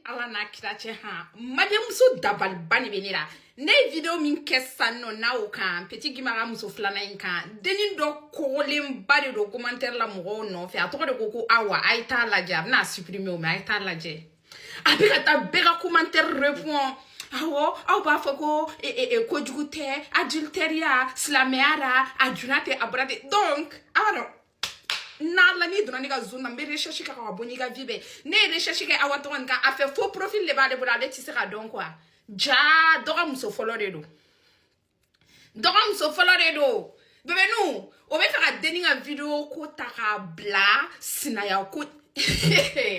Ala na kirache ha. Madame so dabal bani benira. Ne video min kessa no na o kan petit gimara muso flana inka. Deni do kolim bari do commentaire la mo no fe atoko de koko awa aita la jab na supprimer o me aita la je. Abika ta bega commentaire répond. Awo au ba foko ko jugute adulteria slameara adjunate abrate donc alors na la ni dona ni ga zona mbe recherche ka wa boni ga vibe ne recherche ka awaton ka a fait faux profil le ba de bra de tisera donc quoi ja doga muso follow do bebe nou o be faire deni nga video ko taka bla sinaya ko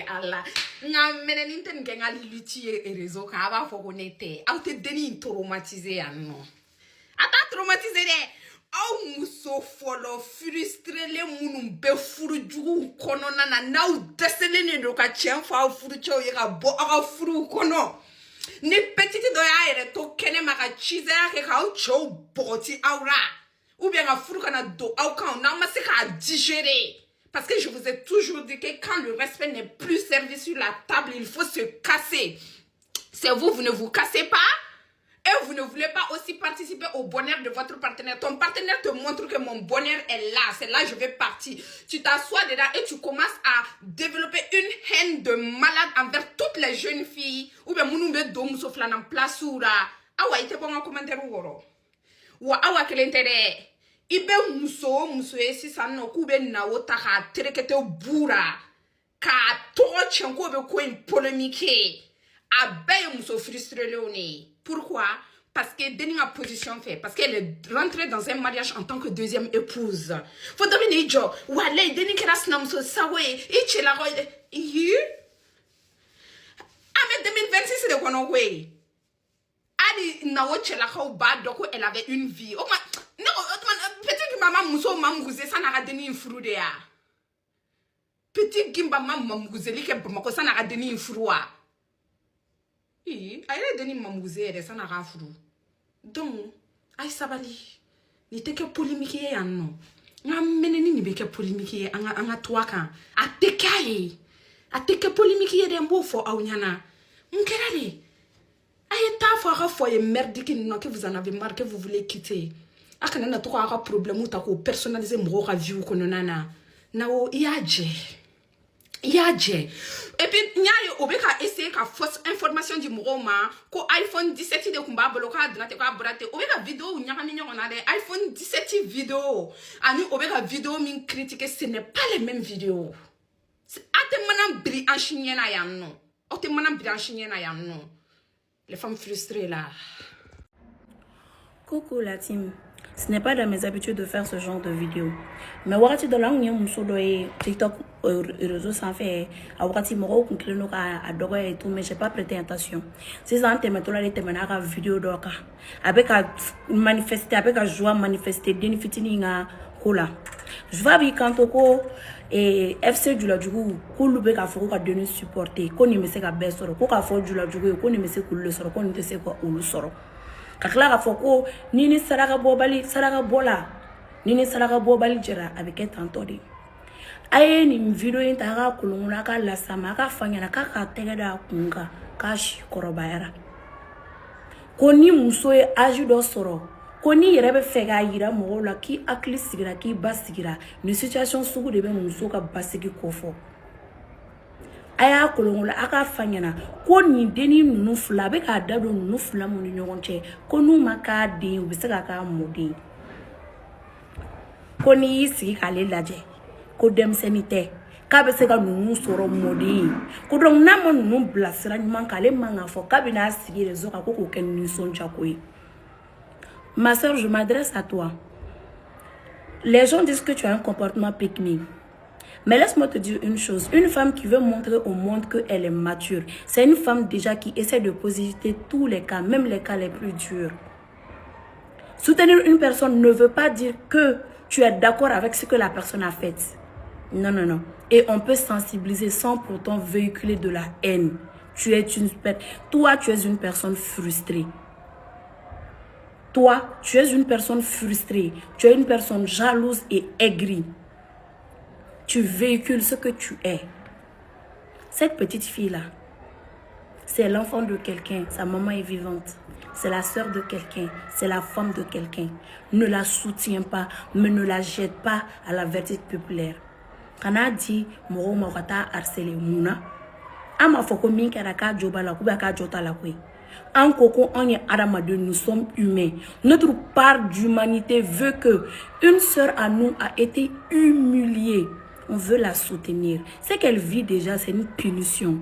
ala nga mene ninten ke nga liti e réseau ka ba fo connecté a te deni traumatisé ya no ata traumatisé de au muso follow frustré le munu be furu jugu kono na u desele ne do ka chen fa furu cho ye ka bo aka furu kono ni petite do ya ere to kene maka chize ke ka u cho boti aura ou bien ka furu kana do au ka na ma se ka digérer parce que je vous ai toujours dit que quand le respect n'est plus servi sur la table il faut se casser. C'est vous ne vous cassez pas. Et vous ne voulez pas aussi participer au bonheur de votre partenaire. Ton partenaire te montre que mon bonheur est là. C'est là que je vais partir. Tu t'assois dedans et tu commences à développer une haine de malade envers toutes les jeunes filles. Ou bien, mounoube dom soflan en place ou là. Awa, ite bon en commentaire ou goro. Ou awa, quel intérêt? Ibe muso esi sanno kube na wota ka terekete bura. Ka torche en kobe ko une polémique. Abe muso frustré leone. Pourquoi? Parce que Denis a position fait. Parce qu'elle est rentrée dans un mariage en tant que deuxième épouse. Faut donner jo. Wale, Denis keras namso sawe. Ichi la roide. You? Ah, mais 2026 c'est de quoi non way. Ali na woche la kau bad doko elle avait une vie. Oh ma, non, peut-être que maman muso mamgouze ça n'a Denis une frou de ya. Petit gimba mamgouze li ke bamako ça n'a Denis une frou. Oui, aïe Denis mamouze de ça n'a pas fou. Donc, aïe sabali. Ni te ke polémique ya non. Nga meneni ni be ke polémique anga toi kan. A te kai. A te ke polémique de mbo fo awnyana. Mkerale. Aïe ta fo ara fo ye merdique non que vous en avez marre que vous voulez quitter. Akana na to ka problème ou ta ko personnaliser mbo ka vie ko nana. Na o iaje. Yadje. Et puis, nyayo obeka essayer ka fausse information du moroma ko iPhone 17 de kumba boloka drate ko abrate obeka vidéo nyaka minyo on a des iPhone 17 vidéo ani obeka vidéo min critiquer ce n'est pas les mêmes vidéos. Ate manam bri en chien na yanno. Ote manam bri en chien na yanno. Les femmes frustrées là. Coucou la team. Ce n'est pas dans mes habitudes de faire ce genre de vidéos. Mais wakati de langue ni musodo et TikTok réseaux sans faire à wakati moro kunkileno ka adogo et tout mais j'ai pas prêté attention. C'est ça te metto la te menaka vidéo doka avec à manifester avec à joie manifester deni fitini nga kola. Je vais bi kantoko et FC du la jugu ko lube ka foko ka deni supporter ko ni me se ka besoro ko ka fo du la jugu ko ni me se ko le soro ko ni te se ko ulu soro. Kakla foko nini saraka bobali saraka bola nini saraka bobali jera avec un tantodi aye ni video intaka kulungula ka la sama ka fanyana ka tegeda kunga ka shi korobayara koni muso e aju do soro koni yerebe fega yira mola ki akli sigira ki basigira ni situation sugu de be muso ka basigi kofo aya kolongola aka fanyana ko ni deni nunu fula be ka dado nunu fula mu ni nyonche ko nu maka de o be se ka modi ko ni isi ka le laje ko dem senite ka be se ka nunu soro modi ko don na mo nunu blasira nyman ka le manga fo ka bi na sigi rezo ka ko ken ni soncha koyi. Ma sœur, je m'adresse à toi. Les gens disent que tu as un comportement pique-nique. Mais laisse-moi te dire une chose. Une femme qui veut montrer au monde qu'elle est mature, c'est une femme déjà qui essaie de positer tous les cas, même les cas les plus durs. Soutenir une personne ne veut pas dire que tu es d'accord avec ce que la personne a fait. Non, non, non. Et on peut sensibiliser sans pourtant véhiculer de la haine. Toi, tu es une personne frustrée. Toi, tu es une personne frustrée. Tu es une personne jalouse et aigrie. Tu véhicules ce que tu es. Cette petite fille-là, C'est l'enfant de quelqu'un, sa maman est vivante. C'est la sœur de quelqu'un, c'est la femme de quelqu'un. Ne la soutiens pas, mais ne la jette pas à la verdict populaire. Quand on dit, moro mokata harcelé mouna, ama foko min kera ka joba la kuba ka jota la kwe. En koko, on est aramade, nous sommes humains. Notre part d'humanité veut que une sœur à nous a été humiliée. On veut la soutenir. Ce qu'elle vit déjà, c'est une punition.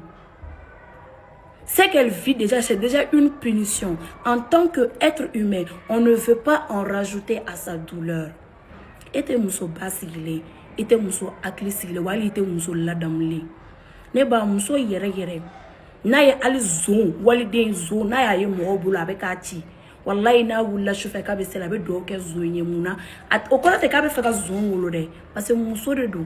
Ce qu'elle vit déjà, c'est déjà une punition. En tant qu'être humain, on ne veut pas en rajouter à sa douleur. Ete muso basigile, ete muso aklisigile, wali ete muso ladamle. Neba muso yere yere. Na ye ali zon, wali den zon, na ya ye mɔgɔ bolo a bɛ k'a ci. Wallahi n'a wulila sufɛ k'a bɛ seli a bɛ dugawu kɛ zon ye mun na. O kɔrɔ tɛ k'a bɛ fɛ ka zon wolo dɛ. Parce que muso de don.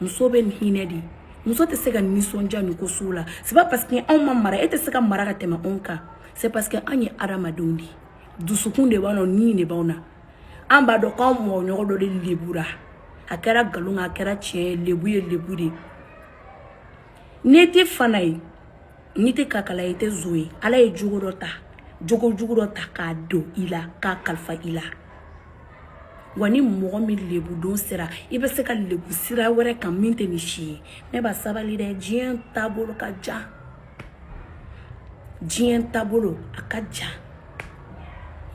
Muso bɛ hinɛ de. Muso tɛ se ka nisɔndiya nin ko sugu la. C'est pas parce que anw ma mara, e tɛ se ka mara ka tɛmɛ anw kan. C'est parce que an ye adamadenw de. Dusukun de b'an na, ni de b'anw na. An b'a dɔn k'anw mɔgɔɲɔgɔn dɔ de lebura. A kɛra nkalon a kɛra tiɲɛ ye, lebu ye lebu de. Ni te fana ye, ni te kakala ye, te zo ye, ala ye jogo dɔ ta, jogo jugu dɔ ta k'a don i la, k'a kalifa i la. Wa ni mɔgɔ min lebu don sera, i bɛ se ka lebu sira wɛrɛ kan min tɛ ni si ye. Ne b'a sabali dɛ, diɲɛ taabolo ka jan. Diɲɛ taabolo a ka jan.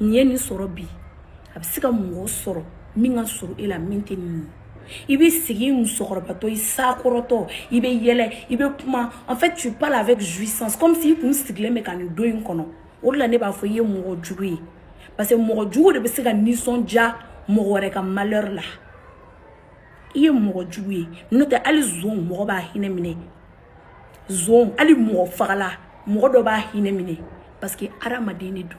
Nin ye nin sɔrɔ bi, a bɛ se ka mɔgɔ sɔrɔ min ka sɔrɔ e la min tɛ nin ye. Il veut seguir une sorbato, il s'accroto, il veut y aller, il veut comment. En fait, tu parles avec jouissance, comme si tu me mais quand nous deux kono. Au-delà n'est pas foyer mon jouer. Parce que mon jouer de se gagner son dia, mon reka malheur là. Il est mon jouer. Nous te allez zone, mon ba hinemine. Zone, allez mon fala, mon doba hinemine. Parce que aramadini do.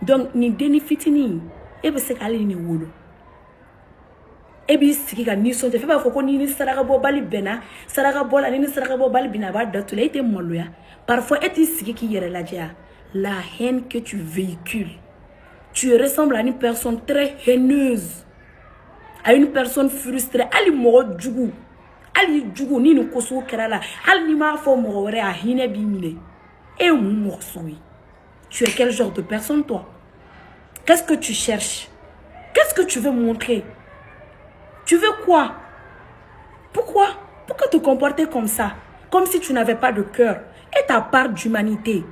Donc, ni deni fitini, et be se aller ni wolo. Ebi sigi ka nisɔn tɛ fɛn b'a fɔ ko ni saraka bɔ bali bɛnna saraka bɔ la ni saraka bɔ bali bɛnna a b'a datugu e tɛ maloya parfois e t'i sigi k'i yɛrɛ lajɛ la haine que tu véhicules tu ressembles à une personne très haineuse à une personne frustrée ali mɔgɔ jugu ali jugu ni ko sugu kɛra la hali ni m'a fɔ mɔgɔ wɛrɛ a hinɛ b'i minɛ e ye mun mɔgɔ sugu ye tu es quel genre de personne toi qu'est-ce que tu cherches qu'est-ce que tu veux montrer. Tu veux quoi? Pourquoi te comporter comme ça? Comme si tu n'avais pas de cœur. Et ta part d'humanité.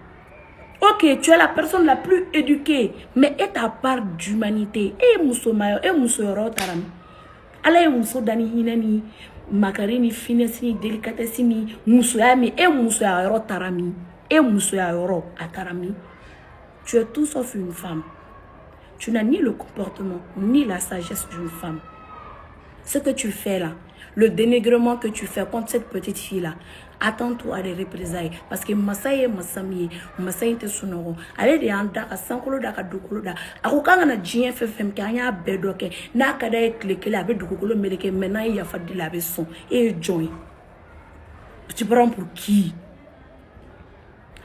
Ok, tu es la personne la plus éduquée. Mais et ta part d'humanité. Et muso mayo, et muso yoro tarami. Ala e muso dani hinani, makarini finesini, delicatessini, muso yami, et muso yoro tarami. Et muso yoro atarami. Tu es tout sauf une femme. Tu n'as ni le comportement, ni la sagesse d'une femme. Ce que tu fais là, le dénigrement que tu fais contre cette petite fille-là, attends-toi à des représailles. Parce que Massaye Massami, Massaye te sonoro, allez de anda, sankolo da kadukolo da. Akukanga na jien fefem kanya bedoke, na kada ekleke la bedukolo meleke, maintenant il y a fait de la son et join. Tu prends pour qui?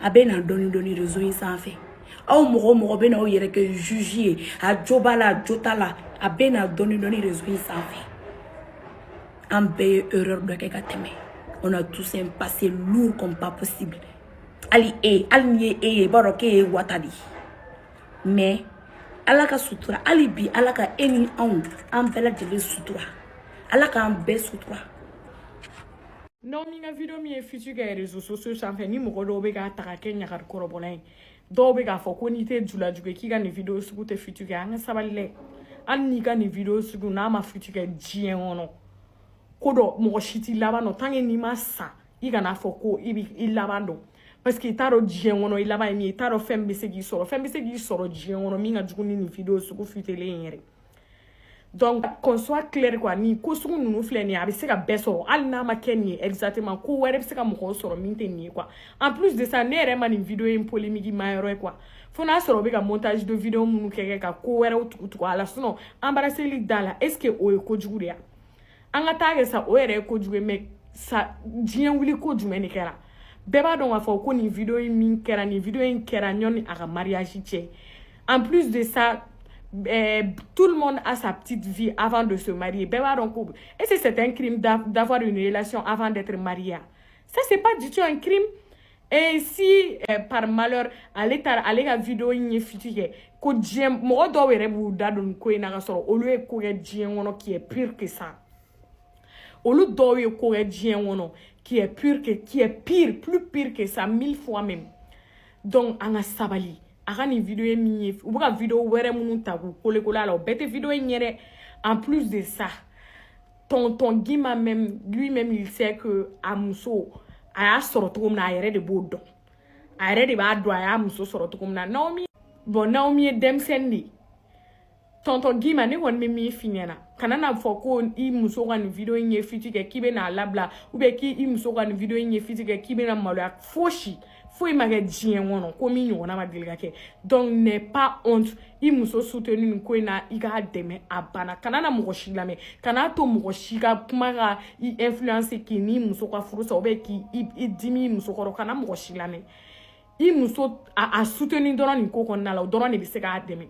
Abe na doni réseau sans fait. Aw moro bena o yere que juger, a jobala jotala, abe na doni réseau sans fait. En paye erreur de quelqu'un. On a tous un passé lourd comme pas possible. Ali nie baroke watadi. Mais alaka sutura, ali bi alaka eni en bela de sutura. Alaka en be sutura. Non, minga video mi futu ga réseaux sociaux sans fait ni mo do be ga ta ka nya kar korobolay. Do be ga fo ko ni te jula juge ki ga ni video su te futu ga nga sabalile. An ni ga ni video su na ma futu ga jien ono. Kodo mo shiti labano tange ni masa iga na foko i labando parce que taro dien wono i laba mi taro fembe se gi soro dien wono mi nga juguni ni video su ko futele yere donc qu'on soit clair quoi ni ko su nunu fle ni abi se ka beso al na ma kenni exactement ko were se ka mo ko soro mi tenni quoi en plus de ça ne re mani video en polémique mayro quoi fona soro be ka montage de video munu keke ka ko were utu ala sinon embarrasser li dala est-ce que o ko juguria anga tage sa o yɛrɛ ko jugu mais sa diɲɛ wuli ko jumɛn ni kɛra bɛɛ b'a dɔn k'a fɔ ko nin video in min kɛra nin video in kɛra ɲɔni a ka mariage cɛ en plus de ça tout le monde a sa petite vie avant de se marier bɛɛ b'a dɔn ko est-ce que c'est un crime d'avoir une relation avant d'être marié Ça, c'est pas du tout un crime. Et si, par malheur, allez la vidéo y future, ko djien, mo do were bu dadon ko ina soro, olu e ko djien wono qui est pire que ça. Olu do e ko djien wono qui est pire, plus pire que ça, 1000 fois même. Donc, anga sabali. Aga ni vidéo mi ou ka vidéo were munu tagu kole kola la bête vidéo nyere. En plus de ça, tonton Guima même lui-même il sait que amuso a sorti comme na yere de bodo. A yere de ba do a amuso sorti comme na Naomi. Bon Naomi e demsendi. Tonton Guima ne won mi finiana. Kana na foko I muso kan vidéo nye fiti ke kibe na labla ou be ki I muso kan vidéo nye fiti ke kibe na malo ak foshi. Faut y marrer djien wono komi nyona ma dilgake. Donc n'est pas honte I muso soutenu nko na iga deme abana kana na mugoshi lame kana to mugoshi ka kumara I influence ki ni muso kwa furusa obe ki I dimi muso ko kana mugoshi lame I muso a soutenu doron nko konna la doron ne bi se ka deme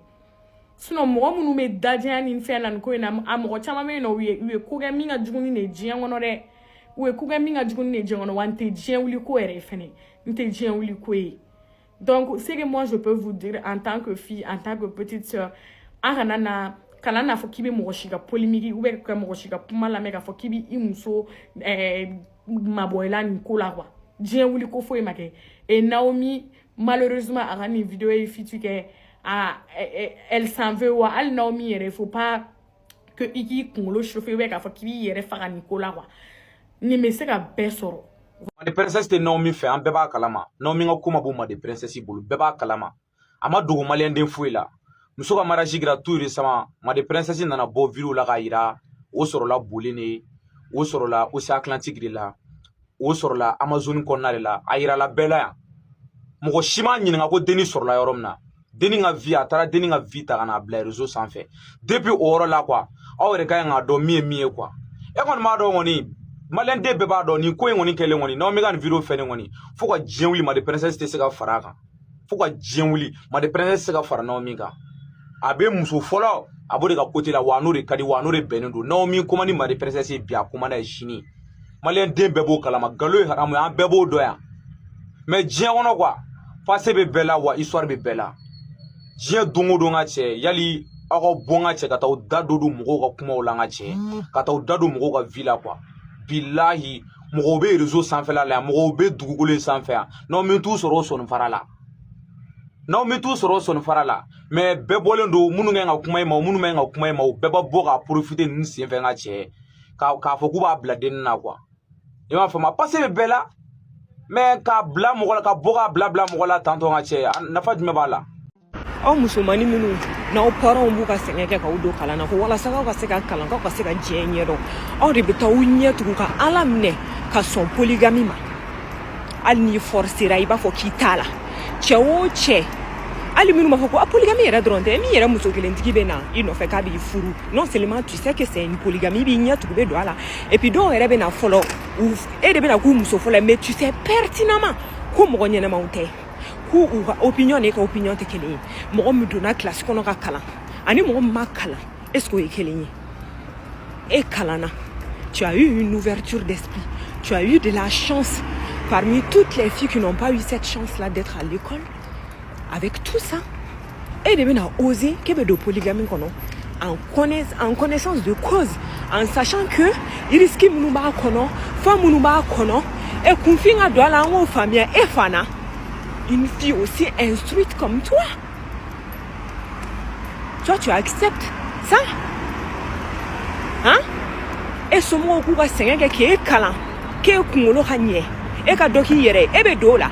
sinon mo munu me dadja ni fela nko na amogo chama me no we ko ga minga juguni ne djien wono re we ko ga minga juguni ne djien wono wante djien wuli ko ere fene. Donc, c'est que moi je peux vous dire en tant que fille, en tant que petite soeur, kanana fokibi moshika polimiki ou be ka moshika pumala meka fokibi imuso maboela nikola kwa. Dien wuli ko fo emake. Et Naomi malheureusement a une vidéo et fitu que elle s'en veut wa al Naomi il faut pas que iki kongolo chauffeur be ka fokibi yere fara nikola kwa. Ni me se ka besoro. Ma de princesse te Naomi fait en beba kalama. Naomi nga kuma bo ma de princesse bulu beba kalama. Ama dogo malien den fouila. Muso ka mariage gratuit récemment. Ma de princesse nana bo vidéo la ka ira. O soro la boulene. O soro la Océan Atlantique la. O soro la Amazon konna la. Aira la bela ya. Moko shima nyinga ko deni soro la yoromna. Deni nga vie atara deni nga vie ta kana bla réseau sans fait. Depuis oro la quoi. Awre ka nga do mie quoi. E kon ma do ngoni Malien de beba do ni ko ngoni kele ngoni no mega video fene ngoni fo ko djenwuli ma de princesse te se ka faraka fo ko djenwuli ma de princesse se ka fara no mega abe muso folo abode ka côté la wano de kadi wano de benendo no mi ko mani ma de princesse bia ko mana jini Malien de bebo kala ma galo haramu an bebo do ya mais djen wono kwa passé be bela wa histoire be bela djen dongo donga che yali ako bonga che kata o dadodu mugo ka kuma olanga che kata o dadu mugo ka villa kwa billahi mogo be réseau sans faire la mogo be dugugule sans faire non mais tout soro son farala mais be bolendo munu nga kuma ma munu nga kuma ma be ba boga profiter ni sen fe nga che ka fo ku ba blade na quoi e ma fama passer be bela mais ka bla mogo ka boga bla mogo la tanto nga che na fa dime bala aw musomani munu na parents bu ka sengeke ka udo kala na ko wala saka ka se ka kala ka se ka jenye do aw de beta unye tu ka alamne ka son polygamie ma al ni forcera iba fo kitala chewo che ali minu ma fo ko polygamie era dronte mi era muso kelentiki bena ino fe ka bi furu non seulement tu sais que c'est une polygamie bi nya tu be do ala et puis do era bena folo e de bena ku muso folo mais tu sais pertinemment ko mo nyena maunte ku opinion ne ka opinion te kele mo mi dona classe kono ka kala ani mo ma kala est-ce que kele e kalana tu as eu une ouverture d'esprit tu as eu de la chance parmi toutes les filles qui n'ont pas eu cette chance là d'être à l'école avec tout ça et de bien oser que de polygamie kono en connaissance de cause en sachant que il risque munuba kono fa munuba kono et confier doit la en famille et fana une fille aussi instruite comme toi. Toi, tu acceptes ça? Hein? Et ce mot où va s'engager qui est calant, qui est kumolo hanye, et ka doki yere, et be dola.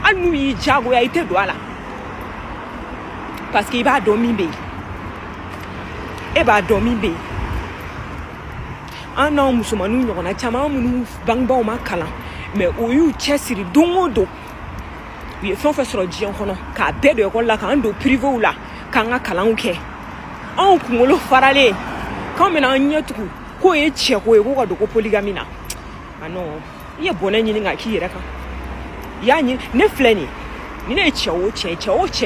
Anu yi jago ya ite dola. Parce qu'il va dormir bé. Et va dormir bé. Un an musulmanu nyona chama munu bangba o makala. Mais oyu chesiri dongodo. Oui, fon fait sur le dion kono ka be de ko la ka ndo privé ou la ka nga kala nke on kumolo farale comme na nyetu ko e che ko e ko do ko polygamie na ano ye bonan yin nga ki yere ka ya ni ne fleni ni ne che o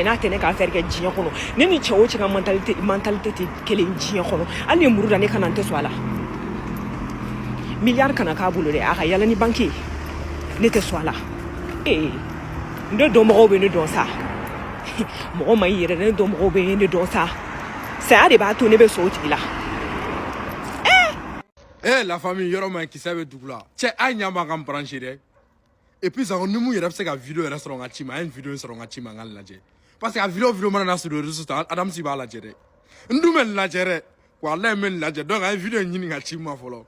na tene ka faire ke dion kono ni che o che ka mentalité te kele dion kono ani muru da ne kana nte swala milliard kana ka bulu de aka yala ni banki ne tɛ sɔn a la ne dɔnbagaw bɛ ne dɔn sa mɔgɔ ma ɲi yɛrɛ ne dɔnbagaw bɛ ne dɔn sa saya de b'a to ne bɛ sɔn o tigi la. La famille yɔrɔ ma kisɛ bɛ dugu la cɛ a ɲa b'an ka branché dɛ et puis ça ni mun yɛrɛ bɛ se ka vidéo yɛrɛ sɔrɔ n ka ci ma a ye vidéo sɔrɔ n ka ci ma n ka lajɛ parce que a vidéo mana na sur les réseaux sociaux Adamsi b'a lajɛ dɛ n dun bɛ nin lajɛ dɛ walahi n bɛ nin lajɛ donc a ye vidéo ɲini ka ci ma fɔlɔ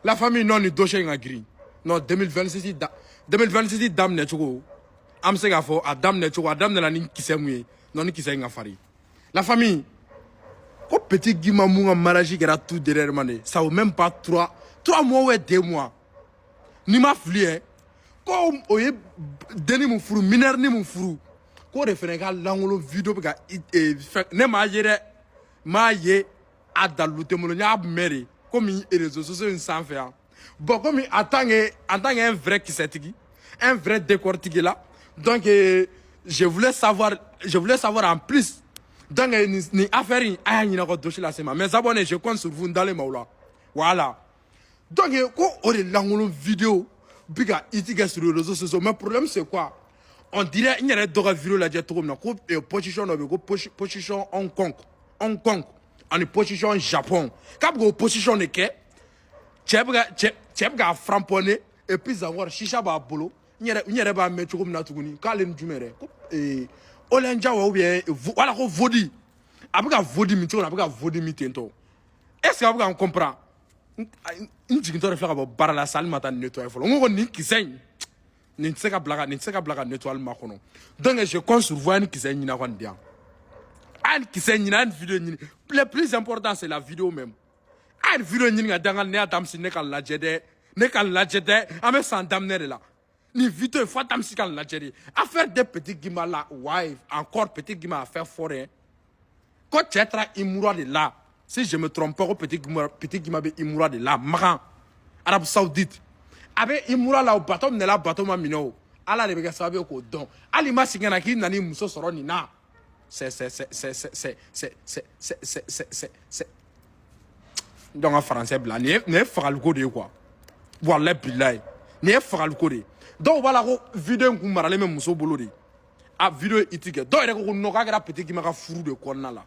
la famille non ni dossier in ka girin non 2026 daminɛ cogo an bɛ se k'a fɔ a daminɛ cogo a daminɛna ni kisɛ mun ye non ni kisɛ in ka farin la famille ko petit Guima mun ka mariage kɛra tout dernièrement de ça vaut même pas 3 mois ou 2 mois ni ma fili ye ko o ye deni mun furu mineur ni mun furu ko de fɛnɛ ka langolo vidéo bɛ ka ne m'a ye dɛ m'a ye a dalu tɛ n bolo n y'a mɛn de komi réseaux sociaux in sanfɛ yan bon comme en tant qu'un vrai kisɛtigi un vrai décortigué là donc je voulais savoir en plus donc ni affaire in a y'a ɲinɛ ko dossier lase ma mes abonnés je compte sur vous n dalen m'aw la voilà donc ko o de langolo vidéo bi ka itigɛ sur les réseaux sociaux mais problème c'est quoi on dirait n yɛrɛ dɔ ka vidéo lajɛ cogo min na ko position dɔ bɛ ko position Hong Kong ani position Japon k'a bɛ k'o position de kɛ cɛ bɛ k'a framponner et puis encore chicha b'a bolo n yɛrɛ b'a mɛn cogo min na tuguni k'ale ni jumɛn yɛrɛ ko Olenja ou bien voilà ko vodi a bɛ ka vodi min cogo min a bɛ ka vodi min ten tɔ est-ce que a bɛ ka n comprendre n jigintɔ de filɛ ka bɔ baara la sa hali ma taa nettoyer fɔlɔ n ko nin kisɛ in nin tɛ se ka bila ka nettoyer ma kɔnɔ donc je compte sur vous a nin kisɛ ɲini a ka nin di yan a ye nin kisɛ ɲini a ye nin vidéo ɲini le plus important c'est la vidéo même a ye nin vidéo ɲini ka danga ne y'a damisi ne ka lajɛ dɛ an bɛ san daminɛ de la ni vidéo il faut damisi ka lajɛ de affaire de petit Guima la ouais encore petit Guima a fait fort hein ko cɛ taara Imura de la si je me trompe pas ko petit Guima bɛ Imura de la Makan Arabie Saoudite a bɛ Imura la o bateau minɛla bateau ma minɛ o ala de bɛ kɛ sababu ye k'o dɔn hali ma sigi ka na k'i nana muso sɔrɔ nin na c'est donc en français bila nin ye fagaliko de ye quoi wallahi billahi nin ye fagaliko de ye dɔw b'a la ko vidéo in kun maralen bɛ muso bolo de a vidéo ye iti kɛ dɔw yɛrɛ ko non k'a kɛra petit Guima ka furu de kɔnɔna la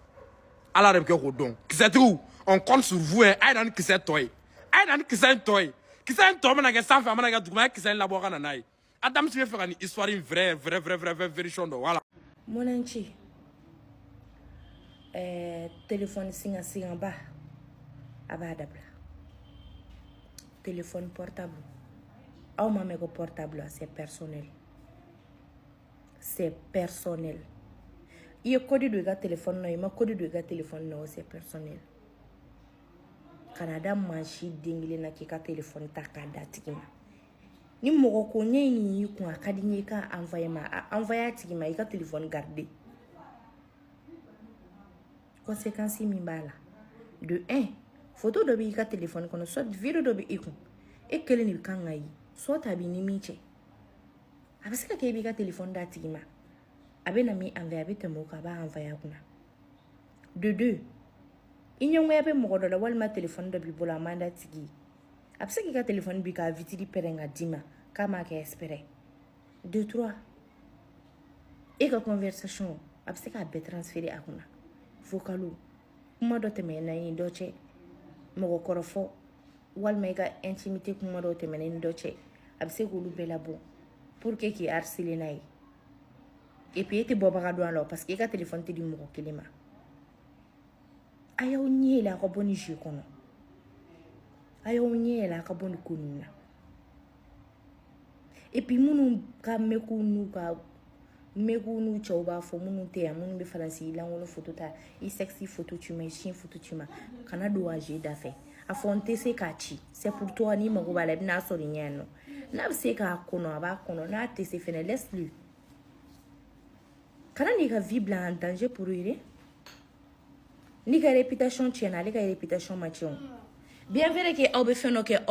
ala de bɛ kɛ k'o dɔn kisɛtigiw on compte sur vous hein a ye na ni kisɛ tɔ ye a ye na ni kisɛ in tɔ ye kisɛ in tɔ mana kɛ sanfɛ a mana kɛ duguma a ye kisɛ in labɔ ka na n'a ye Adamsi bɛ fɛ ka nin histoire in vrai version dɔn voilà. Monanci téléphone singa ba a b'a dabila téléphone portable aw ma mɛn ko portable c'est personnel i ye code don i ka téléphone na i ma code don i ka téléphone na c'est personnel kana da mansi den kelen na k'i ka téléphone ta k'a da tigi ma ni mɔgɔ ko ɲɛ in y'i kun a ka di n ye i ka envoyer ma a envoyer a tigi ma i ka téléphone garder conséquence min b'a la de 1 photo dɔ b'i ka téléphone kɔnɔ soit vidéo dɔ bɛ i kun e kelen de kan ka ye soit a b'i ni min cɛ a bɛ se ka kɛ i b'i ka téléphone d'a tigi ma a bɛ na min envoyer a bɛ tɛmɛ o kan a b'a envoyer a kunna de 2 i ɲɛngoya bɛ mɔgɔ dɔ la walima téléphone dɔ b'i bolo a man da tigi ye a bɛ se k'i ka téléphone bi ka vitre pɛrɛn ka d'i ma k'a m'a kɛ exprès de 3 e ka conversation a bɛ se k'a bɛɛ transférer a kunna vocal kuma dɔ tɛmɛna i ni dɔ cɛ mɔgɔkɔrɔfɔ walima i ka intimité kuma dɔ tɛmɛna i ni dɔ cɛ a bɛ se k'olu bɛɛ labɔ pour que k'i harceler n'a ye et puis e tɛ bɔbaga dɔn a la parce que i ka téléphone tɛ di mɔgɔ kelen ma a y'aw ɲɛ yɛlɛ a ka bɔ ni jeu kɔnɔ a y'aw ɲɛ yɛlɛ a ka bɔ ni ko ninnu na et puis minnu ka mɛk'u n'u cɛw b'a fɔ minnu tɛ yan minnu bɛ faransi lankolon photo ta i sexy photo ci ma i sin photo ci ma kana don a jeu da fɛ a fɔ n tɛ se k'a ci c'est pour toi n'i mago b'a la i bɛna sɔrɔ i ɲɛ yan nɔ n'a bɛ se k'a kɔnɔ a b'a kɔnɔ n'a tɛ se fɛnɛ laisse lui kana n'i ka vie bila en danger pour eux n'i ka réputation tiɲɛna ale ka réputation ma tiɲɛ o bien vrai que aw bɛ fɛn dɔ kɛ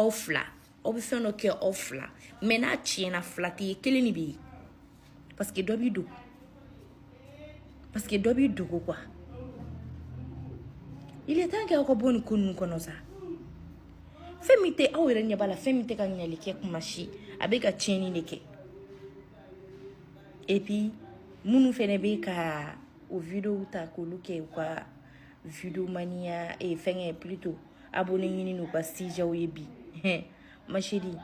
aw fila mais n'a tiɲɛna fila tɛ ye kelen de bɛ yen parce que dɔ b'i dogo quoi il est temps que aw ka bɔ nin ko ninnu kɔnɔ sa fɛn min tɛ aw yɛrɛ ɲɛ b'a la fɛn min tɛ ka ɲɛli kɛ kuma si a bɛ ka tiɲɛni de kɛ et puis minnu fɛnɛ bɛ ka o video ta k'olu kɛ u ka video mania fɛngɛ plutôt abonné ɲini n'u ka sijɛw ye bi ma chérie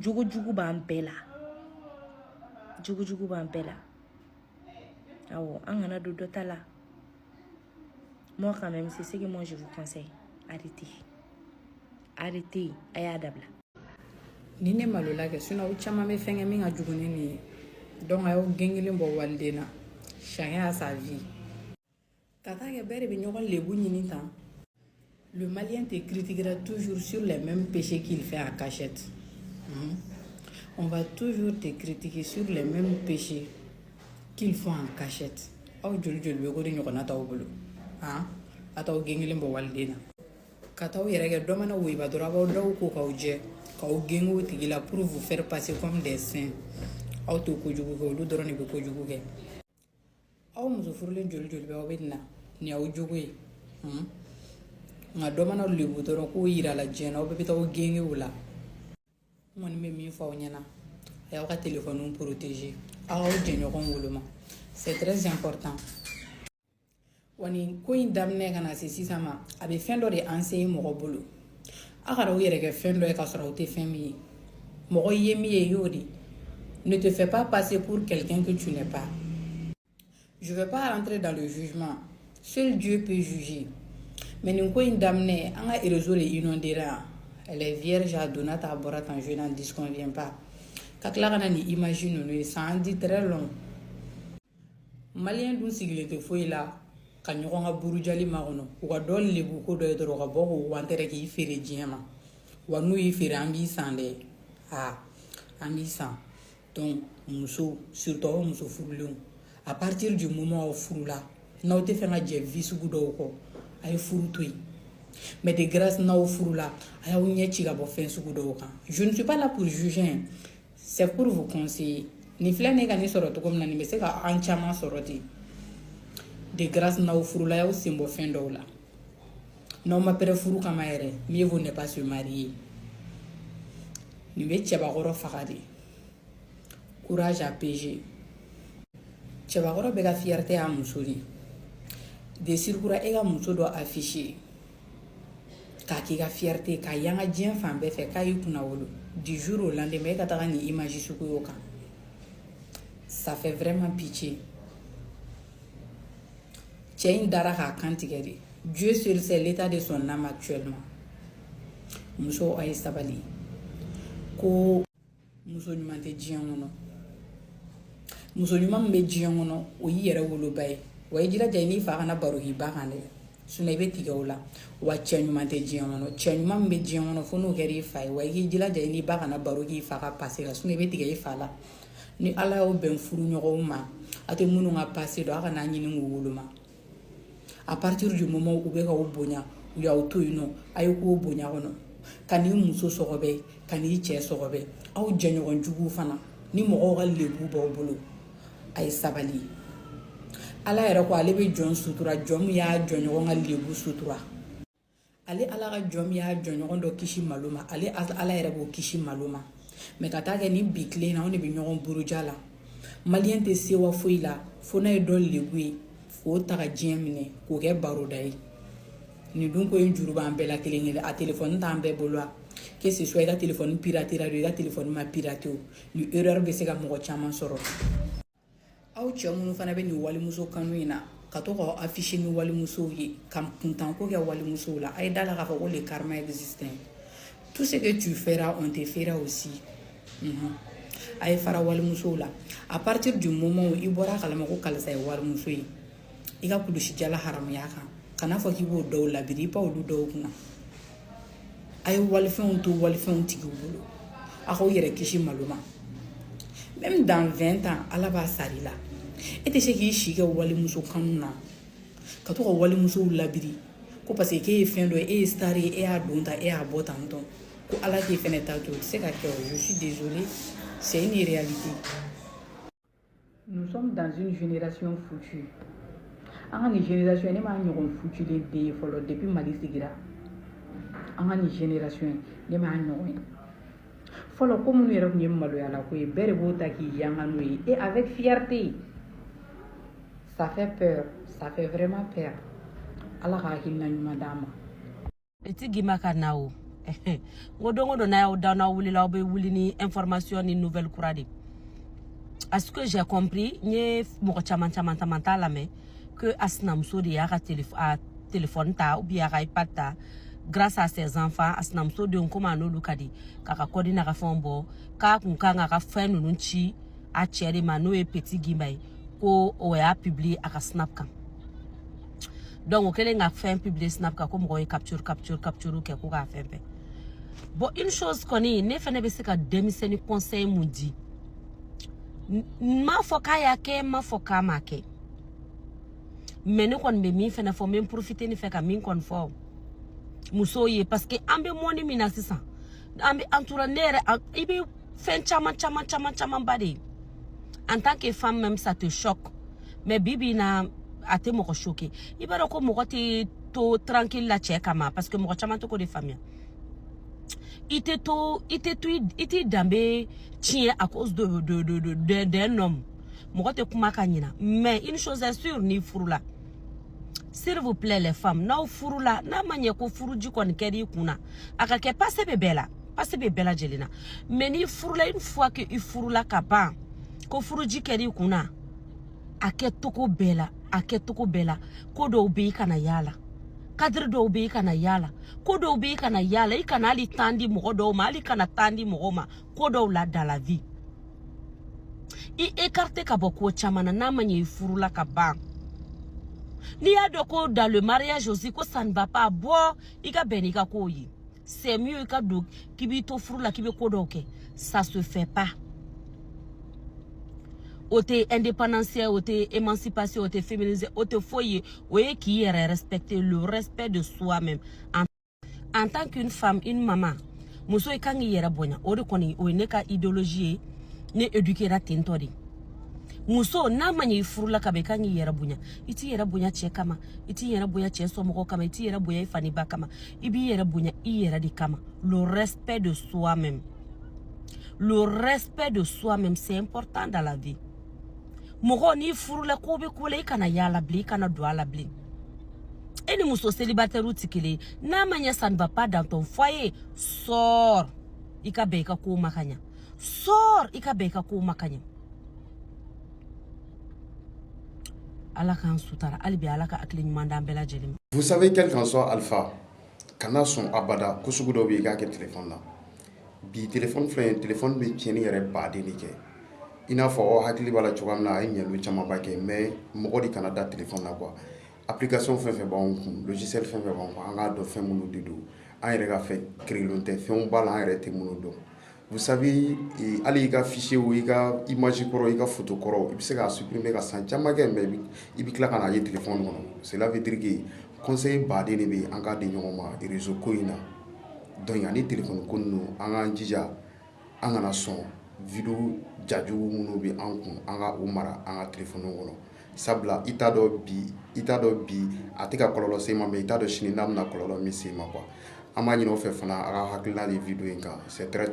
jugujugu b'an bɛɛ la jugujugu b'an bɛɛ la awɔ an kana don dɔ ta la. Moi quand même c'est ce que moi je vous conseille, arrêtez a y'a dabila. Ni ne malola kɛ sinon aw caman bɛ fɛngɛ min ka jugu ni nin ye donc a y'aw gɛnkelen bɔ waliden na chacun a sa vie ka taa kɛ bɛɛ de bɛ ɲɔgɔn lebu ɲini tan. Le Malien te critiquera toujours sur les mêmes péchés qu'il fait en cachette. On va toujours te critiquer sur les mêmes péchés qu'ils font en cachette. Aw joli joli bɛ ko de ɲɔgɔnna t'aw bolo a t'aw gɛnkelen bɔ waliden na ka t'aw yɛrɛ kɛ dɔ mana woyiba dɔrɔn a b'aw daw ko k'aw jɛ k'aw gɛn o tigi la pour vous faire passer comme des saints. Aw t'o kojugu kɛ olu dɔrɔn de bɛ kojugu kɛ. Aw muso furulen joli joli bɛ aw bɛ nin na ni aw jogo ye nka dɔ mana lebu dɔrɔn k'o yira la diɲɛ na aw bɛɛ bɛ taa aw gɛn o la. N kɔni bɛ min fɔ aw ɲɛna a y'aw ka téléphone protéger aw k'aw jɛɲɔgɔn woloma c'est très important. Wa nin ko in daminɛ ka na se sisan ma a bɛ fɛn dɔ de enseigner mɔgɔ bolo a kana aw yɛrɛ kɛ fɛn dɔ ye ka sɔrɔ aw tɛ fɛn min ye mɔgɔ ye min ye y'o de. Ne te fais pas passer pour quelqu'un que tu n'es pas. Je ne vais pas rentrer dans le jugement. Seul Dieu peut juger. Mais nous avons une dame, on a réseau les inondés. Elle est vierge à Donata à Borat en je n'en disconviens pas. Quand on imagine, nous ça en dit très long. Malien dun sigile te foyi la ka ɲɔgɔn ka burujali makɔnɔ u ka dɔ lebu ko dɔ ye dɔrɔn ka bɔ k'o wantere k'i feere diɲɛ ma wa n'u y'i feere an b'i san dɛ an b'i san. Donc muso surtout aw muso furulenw à partir du moment où furula n'aw tɛ fɛn ka jɛ vie sugu dɔw kɔ a ye furu to yen mais de grâce n'aw furula a y'aw ɲɛ ci ka bɔ fɛn sugu dɔw kan. Je ne suis pas là pour juger, c'est pour vous conseiller. Ni filɛ ne ka ne sɔrɔ cogo min na nin bɛ se ka an caman sɔrɔ ten. De grâce n'aw furula y'aw sen bɔ fɛn dɔw la n'aw ma pɛrɛ furu kama yɛrɛ mieux vaut ne pas se marier. Nin bɛ cɛbakɔrɔ faga de. Courage à PG. Cɛbakɔrɔ bɛ ka fierté a muso de. De surcroît e ka muso dɔ affiché k'a k'i ka fierté k'a yanga diɲɛ fan bɛɛ fɛ k'a y'i kunna wolo du jour au lendemain e ka taga ni image sugu y'o kan. Ça fait vraiment pitié. Cɛ in dara k'a kan tigɛ de. Dieu seul sait l'état de son âme actuellement. Muso a ye sabali ko muso ɲuman tɛ diɲɛ kɔnɔ. Muso ɲuman min bɛ diɲɛ kɔnɔ o y'i yɛrɛ woloba ye wa i jilaja i n'i fa kana baro k'i ba kan dɛ sinon i bɛ tigɛ o la wa cɛ ɲuman tɛ diɲɛ kɔnɔ cɛ ɲuman min bɛ diɲɛ kɔnɔ fo n'o kɛra i fa ye wa i k'i jilaja i n'i ba kana baro k'i fa ka passé la sinon i bɛ tigɛ i fa la. Ni Ala y'aw bɛn furuɲɔgɔnw ma a tɛ minnu ka passé dɔn a kana ɲini k'u woloma. À partir du moment où u bɛ k'aw bonya u y'aw to yen nɔ a ye k'o bonya kɔnɔ ka n'i muso sɔgɔbɛ ka n'i cɛ sɔgɔbɛ aw jɛɲɔgɔn juguw fana ni mɔgɔw ka lebu b'aw bolo a ye sabali. Ala yɛrɛ ko ale bɛ jɔn sutura jɔn min y'a jɔɲɔgɔn ka lebu sutura. Ale Ala ka jɔn min y'a jɔɲɔgɔn dɔ kisi malo ma ale Ala yɛrɛ b'o kisi malo ma. Mais ka taa kɛ ni bi tile in na anw de bɛ ɲɔgɔn buruja la. Malien tɛ sewa foyi la fo n'a ye dɔ lebu ye k'o ta ka diɲɛ minɛ k'o kɛ baroda ye. Nin dun ko in juru b'an bɛɛ la kelen kelen a téléphone t'an bɛɛ bolo wa que ce soit i ka téléphone piratera don i ka téléphone ma piraté o ni erreur bɛ se ka mɔgɔ caman sɔrɔ. Aw cɛ minnu fana bɛ nin walimuso kanu in na ka to k'aw afficher ni walimusow ye ka kuntanko kɛ walimusow la a ye da la k'a fɔ ko le karma existe. Tout ce que tu feras on te fera aussi. A ye fara walimusow la à partir du moment où i bɔra a kalama ko karisa ye walimuso ye i ka kulusi jala haramuya kan kana fɔ k'i b'o dɔw labiri i pa olu dɔw kunna. A ye walifɛnw to walifɛnw tigiw bolo a k'aw yɛrɛ kisi malo ma. Même dans 20 ans Ala b'a sari la e tɛ se k'i si kɛ walimuso kanu na ka to ka walimusow labiri ko parce que k'e ye fɛn dɔ ye e ye star ye e y'a don ta e y'a bɔ tan tɔ ko Ala k'e fɛnɛ ta to o tɛ se ka kɛ o. Je suis désolée, c'est une réalité. Nous sommes dans une génération foutue. An ka nin génération ne m'a ɲɔgɔn futulen den ye fɔlɔ depuis Mali sigira. An ka nin génération ne m'a ɲɔgɔn ye. Follow comme nous y a la couille, berebota qui yanganui, et avec fierté. Ça fait peur, ça fait vraiment peur. Allah a hilna madame. Eti gimaka nao. Ngodo na ya dana wuli la be wuli ni information ni nouvelle kuradi. À ce que j'ai compris, nye moko chamanta la me que asnam so de ya téléphone ta ou bien iPad ta grâce à ses enfants asnam so de on no lukadi kaka kodi na ka fombo ka kunkanga ka fa nunchi a chere mano e petit gimbai ko o ya publier aka snap kam. Donc okele nga fait publier snap ka ko mo capture ke ko ka fait. Bon une chose koni ne fene be se ka démissionner conseil mudi. Ma foka yake ma foka make. Mais ne kon be mi fene fo même profiter ni fait ka min kon fo. Musoye parce que ambe moni mina sisa. Ambe entoura nere ibi fen chama badi. En tant que femme même ça te choque. Mais bibi na ate moko choqué. Ibaro ko moko te to tranquille la kama parce que moko chama to ko de famille. Ite dambe tient à cause d'un homme. Moko te kuma kanyina. Mais une chose est sûre ni furula. S'il vous plaît les femmes, na furula na manye ko furuji kon kedi kuna. Akake passe bela jelina. Mais ni furula une fois que il furula kaba ko furuji kedi kuna. Ake toko bela ko do be kana yala. Kadri do be kana yala. Ko do be kana yala ikana ali tandi mo do mali kana tandi mo ma ko do la dans la vie. I écarté ka boko chamana na manye furula kaba. Ni a doko dans le mariage aussi que ça ne va pas boire, ika benika koyi. C'est mieux ika do kibi to furula kibi kodoke. Ça se fait pas. Ote indépendancier, ote émancipation, ote féminisé, ote foyer, oye qui est respecter le respect de soi-même. En tant qu'une femme, une maman, muso ikangi yera bonya, ode koni oineka idéologie ne éduquera tintori. Muso na manye furula kabe kangi yera bunya. Iti yera bunya che kama, iti yera bunya che somoko kama, iti yera bunya ifani ba kama, ibi yera bunya i yera di kama. Le respect de soi-même. Le respect de soi-même, c'est important dans la vie. Moko ni furula kobe kule ikana yala bli, ikana douala bli. Et les muso célibataires ou tikili, na manye ça ne va pas dans ton foyer, sors. Ika beka ko makanya. Sors, ika beka ko makanya. Vous savez quel qu'en soit Alpha, quand son abada, kusugudo biga ke téléphone là. Bi téléphone fleur, téléphone bi tieni yere badi nike. Ina fo hakili bala chouamna ay nyelu chama bake mais moko di Canada téléphone là quoi. Application fait bon, logiciel fait bon, anga do fait munu dido. An yere ga fait créer l'onté, fait un bal an yere te munu do. Vous savez, allez y fichier ou y image koro, y photo koro, il peut supprimer la santiamage, mais il peut claquer un téléphone. Cela veut dire que conseil badé ne be en cas de nyoma et réseau koina. Donc y a des téléphones qu'on nous en a déjà en a son vidéo jaju munobi en kun en a umara en a téléphone wono. Sabla itado bi atika kololo sema mais itado chini namna kololo mi sema quoi. Amani no fait fana a hakila les vidéos c'est très